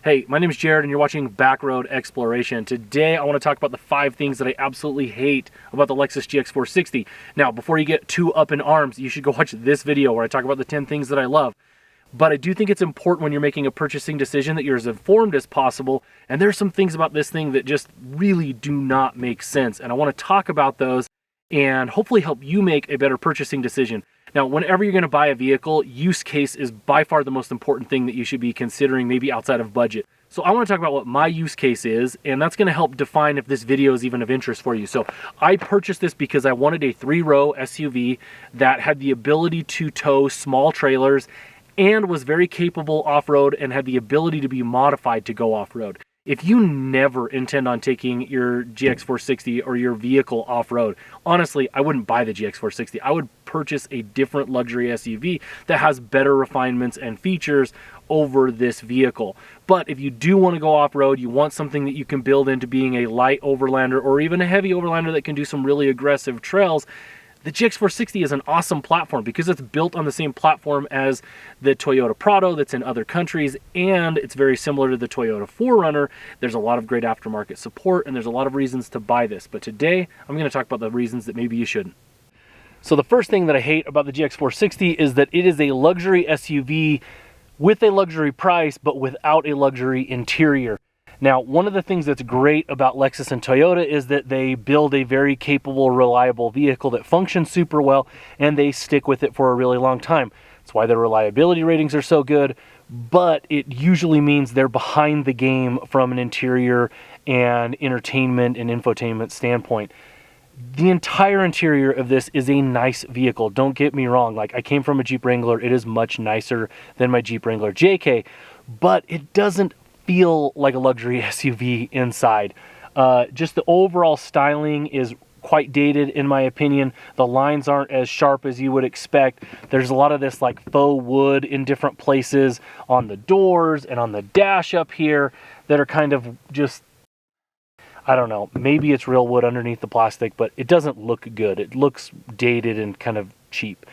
Hey, my name is Jared and you're watching Backroad Exploration. Today I want to talk about the 5 things that I absolutely hate about the Lexus GX460. Now, before you get too up in arms, you should go watch this video where I talk about the 10 things that I love. But I do think it's important when you're making a purchasing decision that you're as informed as possible, and there's some things about this thing that just really do not make sense, and I want to talk about those and hopefully help you make a better purchasing decision. Now, whenever you're going to buy a vehicle, use case is by far the most important thing that you should be considering, maybe outside of budget. So I want to talk about what my use case is, and that's going to help define if this video is even of interest for you. So I purchased this because I wanted a 3-row SUV that had the ability to tow small trailers and was very capable off-road and had the ability to be modified to go off-road. If you never intend on taking your GX460 or your vehicle off-road, honestly, I wouldn't buy the GX460. I would purchase a different luxury SUV that has better refinements and features over this vehicle. But if you do want to go off-road, you want something that you can build into being a light overlander or even a heavy overlander that can do some really aggressive trails, the GX460 is an awesome platform because it's built on the same platform as the Toyota Prado that's in other countries, and it's very similar to the Toyota 4Runner. There's a lot of great aftermarket support, and there's a lot of reasons to buy this. But today, I'm going to talk about the reasons that maybe you shouldn't. So the first thing that I hate about the GX460 is that it is a luxury SUV with a luxury price, but without a luxury interior. Now, one of the things that's great about Lexus and Toyota is that they build a very capable, reliable vehicle that functions super well, and they stick with it for a really long time. That's why their reliability ratings are so good, but it usually means they're behind the game from an interior and entertainment and infotainment standpoint. The entire interior of this is a nice vehicle. Don't get me wrong. Like, I came from a Jeep Wrangler. It is much nicer than my Jeep Wrangler JK, but it doesn't feel like a luxury SUV inside. Just the overall styling is quite dated in my opinion. The lines aren't as sharp as you would expect. There's a lot of this like faux wood in different places on the doors and on the dash up here that are kind of just, I don't know, maybe it's real wood underneath the plastic, but it doesn't look good. It looks dated and kind of cheap.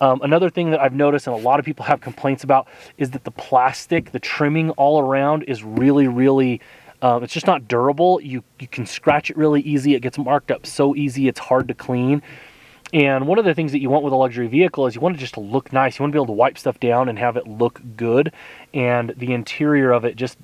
Another thing that I've noticed and a lot of people have complaints about is that the plastic, the trimming all around is really, it's just not durable. You can scratch it really easy. It gets marked up so easy. It's hard to clean. And one of the things that you want with a luxury vehicle is you want it just to look nice. You want to be able to wipe stuff down and have it look good. And the interior of it just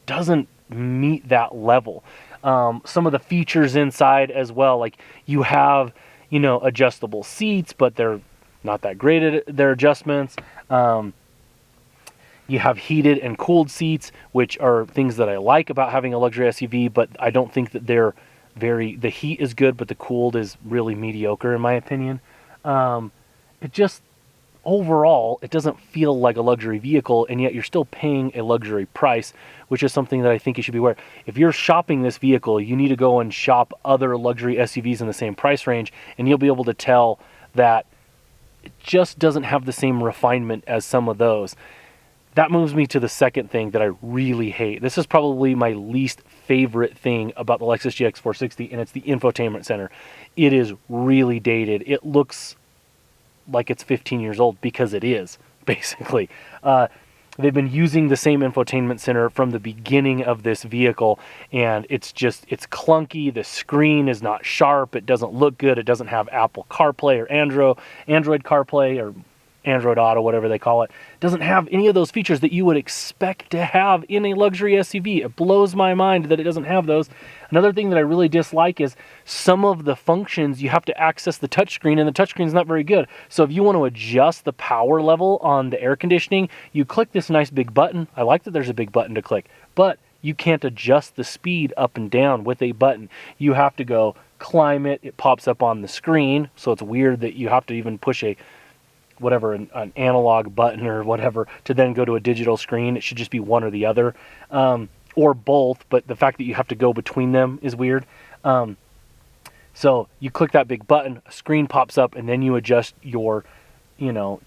doesn't meet that level. Some of the features inside as well, like you have, adjustable seats, but they're not that great at their adjustments. You have heated and cooled seats, which are things that I like about having a luxury SUV, but I don't think that they're the heat is good, but the cooled is really mediocre in my opinion. Overall, it doesn't feel like a luxury vehicle, and yet you're still paying a luxury price, which is something that I think you should be aware. If you're shopping this vehicle, you need to go and shop other luxury SUVs in the same price range, and you'll be able to tell that it just doesn't have the same refinement as some of those. That moves me to the second thing that I really hate. This is probably my least favorite thing about the Lexus GX460, and it's the infotainment center. It is really dated. It looks like it's 15 years old because it is, basically. They've been using the same infotainment center from the beginning of this vehicle, and it's clunky. The screen is not sharp. It doesn't look good. It doesn't have Apple CarPlay or Android CarPlay or Android Auto, whatever they call it. It doesn't have any of those features that you would expect to have in a luxury SUV. It blows my mind that it doesn't have those. Another thing that I really dislike is some of the functions you have to access the touchscreen, and the touchscreen is not very good. So if you want to adjust the power level on the air conditioning, you click this nice big button. I like that there's a big button to click, but you can't adjust the speed up and down with a button. You have to go climb it. It pops up on the screen, so it's weird that you have to even push an analog button or whatever to then go to a digital screen. It should just be one or the other, or both, but the fact that you have to go between them is weird. So you click that big button, a screen pops up, and then you adjust your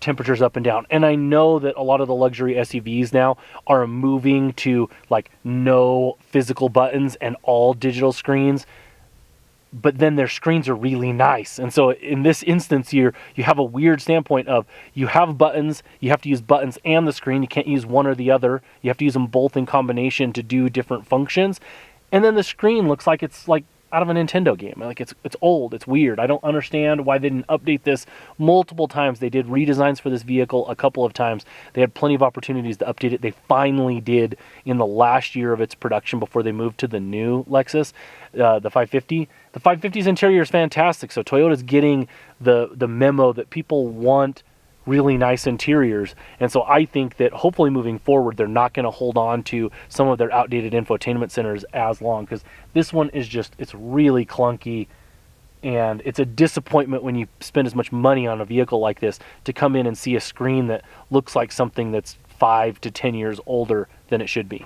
temperatures up and down. And I know that a lot of the luxury SUVs now are moving to like no physical buttons and all digital screens. but then their screens are really nice. And so in this instance here, you have a weird standpoint of you have buttons, you have to use buttons and the screen. You can't use one or the other. You have to use them both in combination to do different functions. And then the screen looks like it's like out of a Nintendo game. Like it's old, it's weird. I don't understand why they didn't update this multiple times. They did redesigns for this vehicle a couple of times. They had plenty of opportunities to update it. They finally did in the last year of its production before they moved to the new Lexus, the 550. The 550's interior is fantastic. So Toyota's getting the memo that people want really nice interiors. And so I think that hopefully moving forward, they're not going to hold on to some of their outdated infotainment centers as long, because this one is just, it's really clunky. And it's a disappointment when you spend as much money on a vehicle like this to come in and see a screen that looks like something that's 5 to 10 years older than it should be.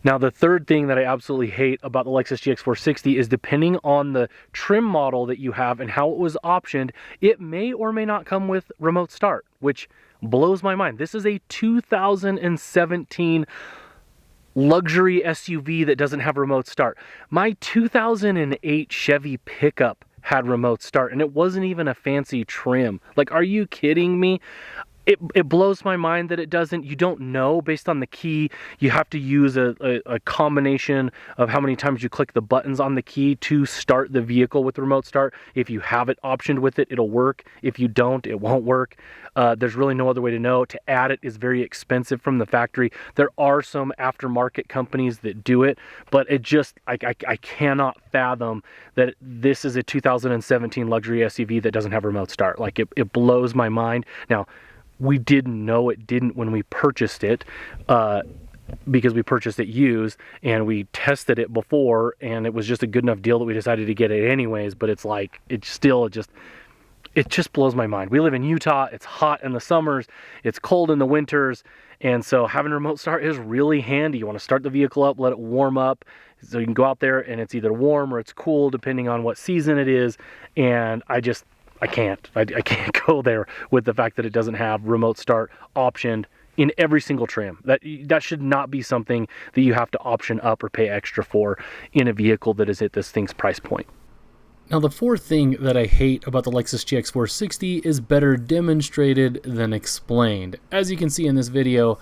Now, the third thing that I absolutely hate about the Lexus GX460 is depending on the trim model that you have and how it was optioned, it may or may not come with remote start, which blows my mind. This is a 2017 luxury SUV that doesn't have remote start. My 2008 Chevy pickup had remote start, and it wasn't even a fancy trim. Like, are you kidding me? It blows my mind that it doesn't. You don't know based on the key. You have to use a combination of how many times you click the buttons on the key to start the vehicle with remote start. If you have it optioned with it, it'll work. If you don't, it won't work. There's really no other way to know. To add it is very expensive from the factory. There are some aftermarket companies that do it, but it just, I cannot fathom that this is a 2017 luxury SUV that doesn't have remote start. Like, it blows my mind. Now, we didn't know it didn't when we purchased it, because we purchased it used and we tested it before, and it was just a good enough deal that we decided to get it anyways. But it's like, it just blows my mind. We live in Utah. It's hot in the summers, it's cold in the winters, and so having remote start is really handy. You want to start the vehicle up, let it warm up, so you can go out there and it's either warm or it's cool depending on what season it is. And I can't go there with the fact that it doesn't have remote start optioned in every single trim. That should not be something that you have to option up or pay extra for in a vehicle that is at this thing's price point. Now, the fourth thing that I hate about the Lexus GX460 is better demonstrated than explained. As you can see in this video,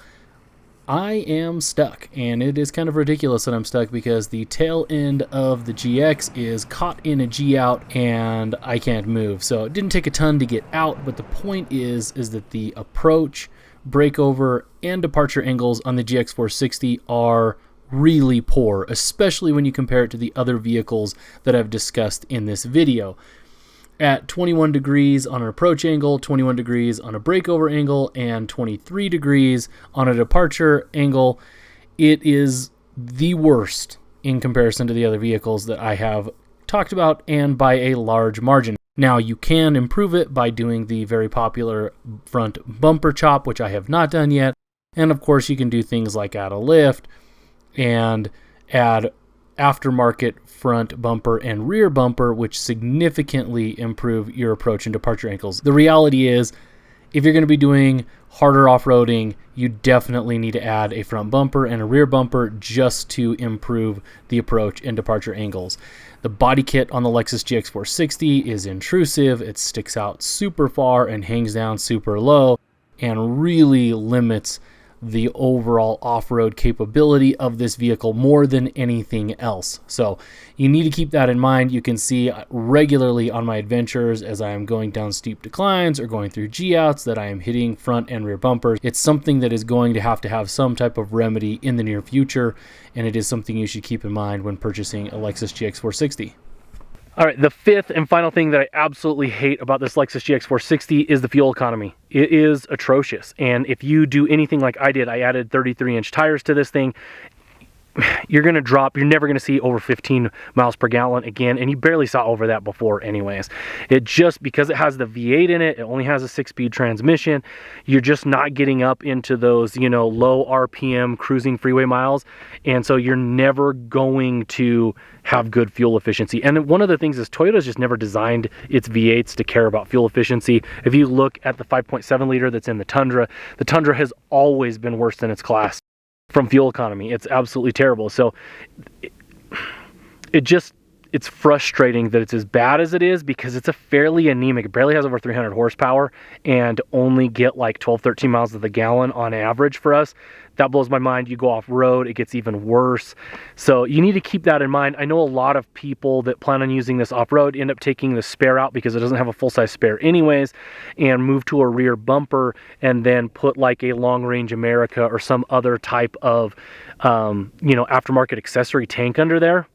I am stuck, and it is kind of ridiculous that I'm stuck because the tail end of the GX is caught in a G-out and I can't move. So it didn't take a ton to get out, but the point is that the approach, breakover, and departure angles on the GX460 are really poor, especially when you compare it to the other vehicles that I've discussed in this video. At 21 degrees on an approach angle, 21 degrees on a breakover angle, and 23 degrees on a departure angle, it is the worst in comparison to the other vehicles that I have talked about, and by a large margin. Now, you can improve it by doing the very popular front bumper chop, which I have not done yet, and of course you can do things like add a lift and add aftermarket front bumper and rear bumper, which significantly improve your approach and departure angles. The reality is, if you're going to be doing harder off-roading, you definitely need to add a front bumper and a rear bumper just to improve the approach and departure angles. The body kit on the Lexus GX460 is intrusive. It sticks out super far and hangs down super low and really limits the overall off-road capability of this vehicle more than anything else. So you need to keep that in mind. You can see regularly on my adventures as I am going down steep declines or going through G-outs that I am hitting front and rear bumpers. It's something that is going to have some type of remedy in the near future, and it is something you should keep in mind when purchasing a Lexus GX460. All right, the fifth and final thing that I absolutely hate about this Lexus GX460 is the fuel economy. It is atrocious. And if you do anything like I did, I added 33-inch tires to this thing, you're going to drop, you're never going to see over 15 miles per gallon again, and you barely saw over that before anyways. It just, because it has the V8 in it, it only has a 6-speed transmission, you're just not getting up into those, low RPM cruising freeway miles, and so you're never going to have good fuel efficiency. And one of the things is Toyota's just never designed its V8s to care about fuel efficiency. If you look at the 5.7 liter that's in the Tundra has always been worse than its class from fuel economy. It's absolutely terrible. So it just, it's frustrating that it's as bad as it is, because it's a fairly anemic. It barely has over 300 horsepower and only get like 12, 13 miles to the gallon on average for us. That blows my mind. You go off road, it gets even worse. So you need to keep that in mind. I know a lot of people that plan on using this off-road end up taking the spare out because it doesn't have a full-size spare anyways, and move to a rear bumper and then put like a Long Range America or some other type of aftermarket accessory tank under there.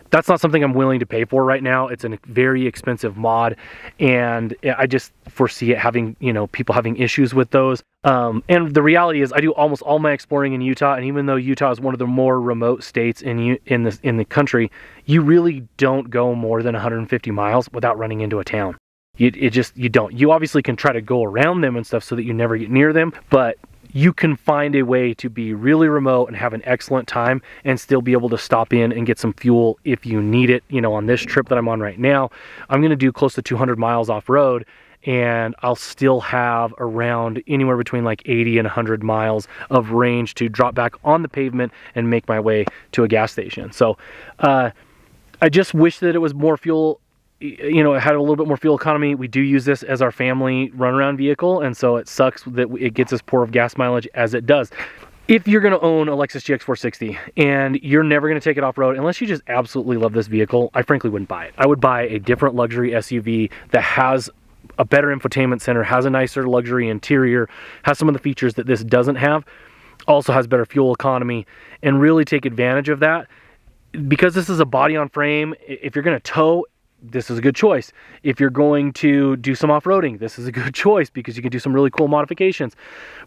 That's not something I'm willing to pay for right now. It's a very expensive mod, and I just foresee it having, people having issues with those. And the reality is I do almost all my exploring in Utah, and even though Utah is one of the more remote states in the country, you really don't go more than 150 miles without running into a town. You don't. You obviously can try to go around them and stuff so that you never get near them, but you can find a way to be really remote and have an excellent time and still be able to stop in and get some fuel if you need it. On this trip that I'm on right now, I'm going to do close to 200 miles off-road, and I'll still have around anywhere between like 80 and 100 miles of range to drop back on the pavement and make my way to a gas station. So I just wish that it was more fuel. It had a little bit more fuel economy. We do use this as our family runaround vehicle, and so it sucks that it gets as poor of gas mileage as it does. If you're going to own a Lexus GX460 and you're never going to take it off-road, unless you just absolutely love this vehicle, I frankly wouldn't buy it. I would buy a different luxury SUV that has a better infotainment center, has a nicer luxury interior, has some of the features that this doesn't have, also has better fuel economy, and really take advantage of that. Because this is a body on frame, if you're going to tow, this is a good choice. If you're going to do some off-roading, this is a good choice because you can do some really cool modifications.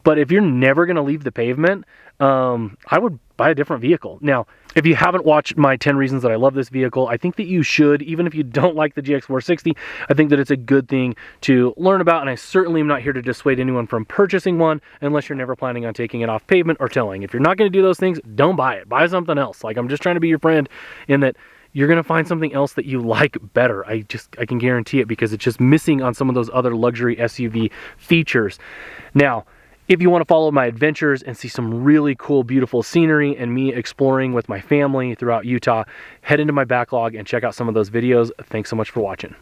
But if you're never going to leave the pavement, I would buy a different vehicle. Now, if you haven't watched my 10 reasons that I love this vehicle, I think that you should. Even if you don't like the GX460, I think that it's a good thing to learn about, and I certainly am not here to dissuade anyone from purchasing one unless you're never planning on taking it off pavement or towing. If you're not going to do those things, don't buy it. Buy something else. Like, I'm just trying to be your friend in that you're going to find something else that you like better. I can guarantee it, because it's just missing on some of those other luxury SUV features. Now, if you want to follow my adventures and see some really cool, beautiful scenery and me exploring with my family throughout Utah, head into my backlog and check out some of those videos. Thanks so much for watching.